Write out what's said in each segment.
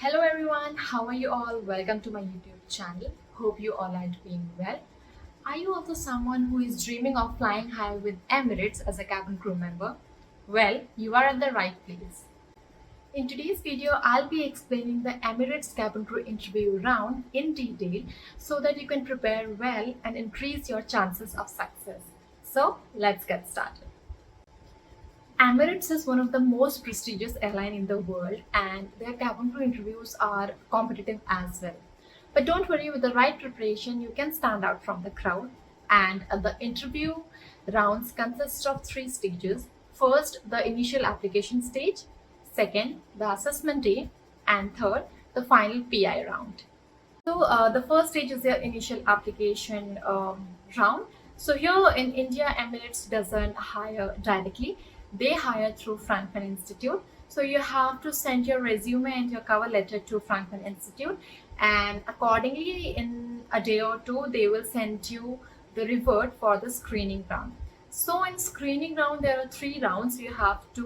Hello everyone, how are you all? Welcome to my YouTube channel. Hope you all are doing well. Are you also someone who is dreaming of flying high with Emirates as a cabin crew member? Well, you are at the right place. In today's video, I'll be explaining the Emirates cabin crew interview round in detail so that you can prepare well and increase your chances of success. So, let's get started. Emirates is one of the most prestigious airline in the world and their cabin crew interviews are competitive as well. But don't worry, with the right preparation, you can stand out from the crowd. And the interview rounds consist of three stages. First, the initial application stage. Second, the assessment day. And third, the final PI round. So the first stage is the initial application round. So here in India, Emirates doesn't hire directly; they hire through Franklin Institute. So you have to send your resume and your cover letter to Franklin Institute, and accordingly, in a day or two, they will send you the revert for the screening round. So in screening round, there are three rounds. You have to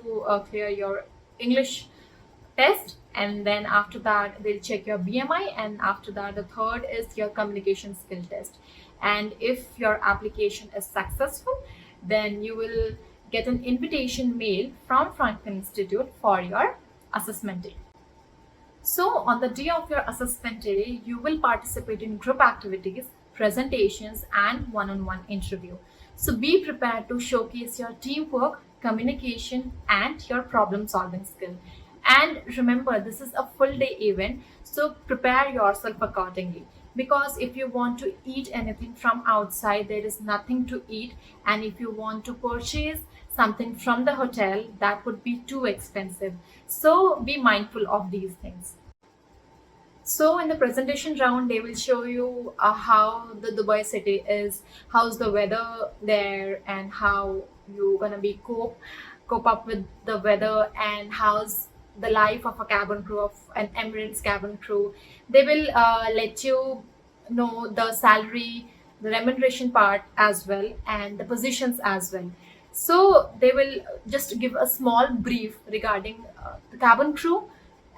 clear your English test, and then after that they'll check your BMI, and after that the third is your communication skill test. And if your application is successful, then you will get an invitation mail from Franklin Institute for your assessment day. So on the day of your assessment day, you will participate in group activities, presentations, and one-on-one interview. So be prepared to showcase your teamwork, communication, and your problem solving skill. And remember, this is a full day event, so prepare yourself accordingly. Because if you want to eat anything from outside, there is nothing to eat. And if you want to purchase something from the hotel, that would be too expensive. So be mindful of these things. So in the presentation round, they will show you how the Dubai city is, how's the weather there, and how you're gonna be cope up with the weather, and how's the life of a cabin crew, of an Emirates cabin crew. They will let you know the salary, the remuneration part as well, and the positions as well. So they will just give a small brief regarding the cabin crew,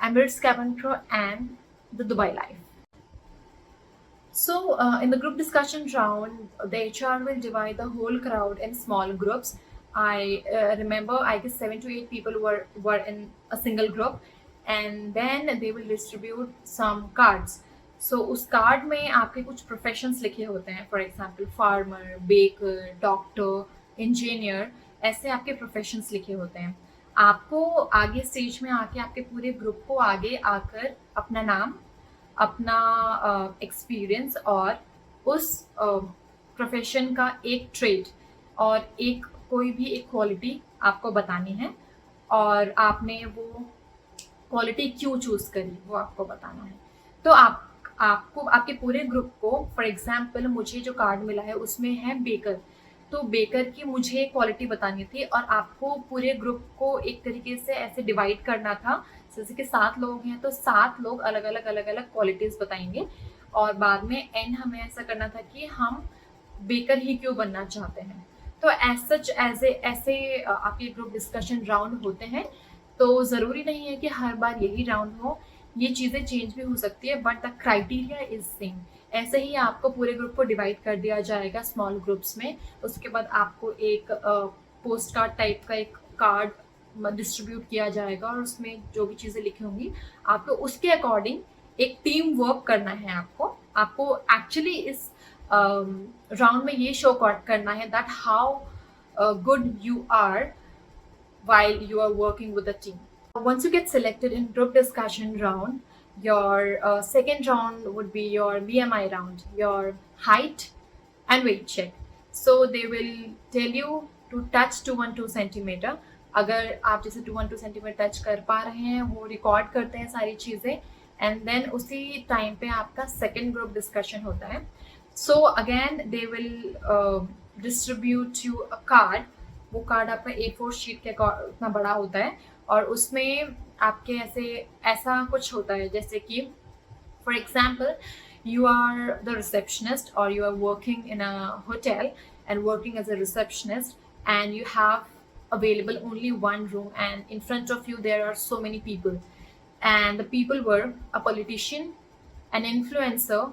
Emirates cabin crew, and the Dubai life. So, in the group discussion round, the HR will divide the whole crowd in small groups. I remember, I guess 7 to 8 people were in a single group, and then they will distribute some cards. So उस card में आपके कुछ professions लिखे होते हैं, for example farmer, baker, doctor, engineer, ऐसे आपके professions लिखे होते हैं. आपको आगे स्टेज में आके आपके पूरे ग्रुप को आगे आकर अपना नाम, अपना एक्सपीरियंस और उस प्रोफेशन का एक ट्रेड और एक कोई भी एक क्वालिटी आपको बतानी है, और आपने वो क्वालिटी क्यों चूज करी वो आपको बताना है. तो आपको आपके पूरे ग्रुप को, फॉर एग्जांपल मुझे जो कार्ड मिला है उसमें है बेकर, तो बेकर की मुझे क्वालिटी बतानी थी, और आपको पूरे ग्रुप को एक तरीके से ऐसे डिवाइड करना था. जैसे कि 7 लोग हैं तो 7 लोग अलग अलग क्वालिटीज बताएंगे, और बाद में एंड हमें ऐसा करना था कि हम बेकर ही क्यों बनना चाहते हैं. तो एज सच ऐसे आपके ग्रुप डिस्कशन राउंड होते हैं. तो ज़रूरी नहीं है कि हर बार यही राउंड हो, ये चीज़ें चेंज भी हो सकती है, but the criteria is same. ऐसे ही आपको पूरे ग्रुप को डिवाइड कर दिया जाएगा स्मॉल ग्रुप्स में. उसके बाद आपको एक पोस्ट कार्ड टाइप का एक कार्ड डिस्ट्रीब्यूट किया जाएगा, और उसमें जो भी चीज़ें लिखी होंगी आपको उसके अकॉर्डिंग एक टीम वर्क करना है. आपको एक्चुअली इस राउंड में ये शो करना है that how good you are while you are working with a team. Once you get selected in group discussion round, your second round would be your BMI round, your height and weight check. So they will tell you to touch 212 centimeter. अगर आप जैसे 212 centimetre touch कर पा रहे हैं, वो record करते हैं सारी चीज़ें, एंड देन उसी टाइम पे आपका सेकेंड ग्रुप डिस्कशन होता है. So again they will distribute you a card. वो कार्ड आपका A4 शीट के उतना बड़ा होता है, और उसमें आपके ऐसा कुछ होता है जैसे कि for example you are the receptionist, or you are working in a hotel and working as a receptionist, and you have available only one room, and in front of you there are so many people, and the people were a politician, an influencer,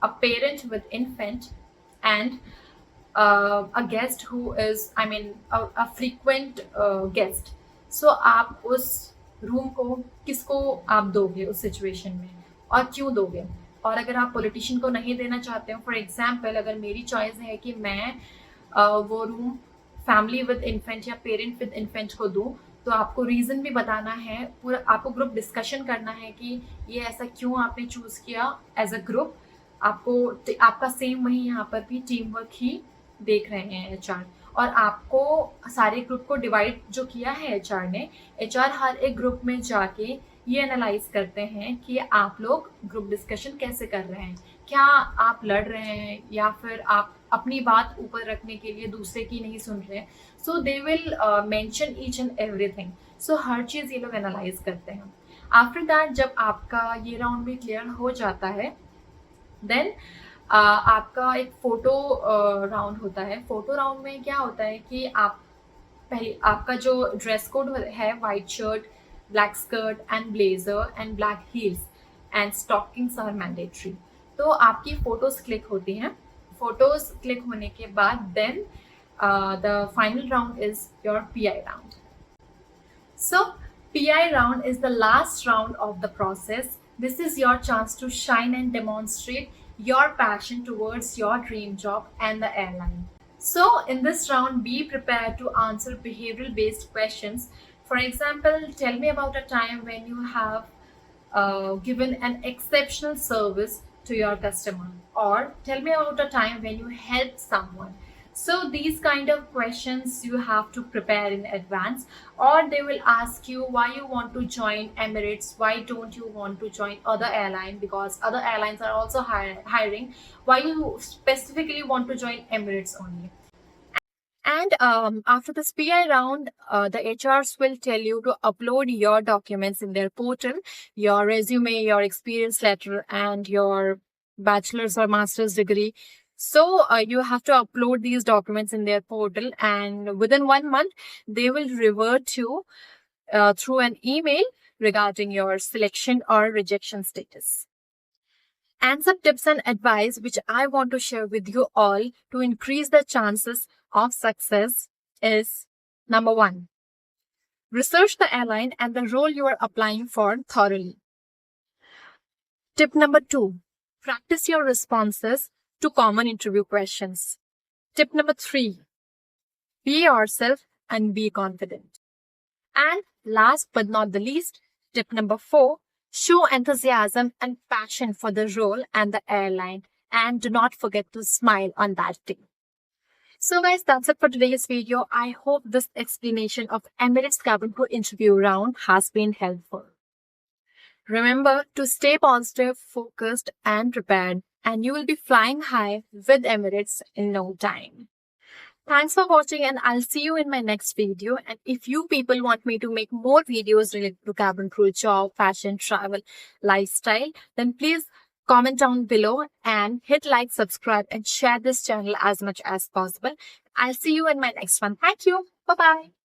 a parent with infant, and a guest who is, I mean, a frequent guest. So आप उस room को किसको आप दोगे उस situation में, और क्यों दोगे? और अगर आप पॉलिटिशियन को नहीं देना चाहते हो, फॉर एग्जाम्पल अगर मेरी चॉइस है कि मैं वो रूम फैमिली विद इन्फेंट या पेरेंट विद इन्फेंट को दूं, तो आपको रीज़न भी बताना है, पूरा आपको ग्रुप डिस्कशन करना है कि ये ऐसा क्यों आपने चूज़ किया एज अ ग्रुप। आपको आपका सेम वही यहाँ पर भी टीम वर्क ही देख रहे हैं एचआर, और आपको सारे ग्रुप को डिवाइड जो किया है एचआर ने, एचआर हर एक ग्रुप में जाके ये एनालाइज करते हैं कि आप लोग ग्रुप डिस्कशन कैसे कर रहे हैं, क्या आप लड़ रहे हैं या फिर आप अपनी बात ऊपर रखने के लिए दूसरे की नहीं सुन रहे हैं। So they will mention each and everything. So हर चीज़ ये लोग एनालाइज करते हैं। आफ्टर दैट जब आपका ये राउंड भी क्लियर हो जाता है, देन आपका एक फोटो राउंड होता है। फोटो राउंड में क्या होता है कि आप पहले आपका जो ड्रेस कोड है, white shirt, black skirt and blazer and black heels and stockings are mandatory. तो आपकी फोटोज क्लिक होती हैं। फोटोज क्लिक होने के बाद then the final round is your PI round. So PI round is the last round of the process. This is your chance to shine and demonstrate your passion towards your dream job and the airline. So in this round, be prepared to answer behavioral based questions. For example, tell me about a time when you have given an exceptional service to your customer, or tell me about a time when you helped someone. So these kind of questions you have to prepare in advance, or they will ask you why you want to join Emirates, why don't you want to join other airline, because other airlines are also hiring, why you specifically want to join Emirates only. And after this PI round, the HRs will tell you to upload your documents in their portal, your resume, your experience letter, and your bachelor's or master's degree. So you have to upload these documents in their portal, and within 1 month, they will revert you through an email regarding your selection or rejection status. And some tips and advice which I want to share with you all to increase the chances of success is: number 1, research the airline and the role you are applying for thoroughly. Tip number 2, practice your responses to common interview questions. Tip number 3, be yourself and be confident. And last but not the least, tip number 4, show enthusiasm and passion for the role and the airline, and do not forget to smile on that day. So guys, that's it for today's video. I hope this explanation of Emirates cabin crew interview round has been helpful. Remember to stay positive, focused and prepared, and you will be flying high with Emirates in no time. Thanks for watching, and I'll see you in my next video. And if you people want me to make more videos related to cabin crew job, fashion, travel, lifestyle, then please comment down below and hit like, subscribe and share this channel as much as possible. I'll see you in my next one. Thank you. Bye-bye.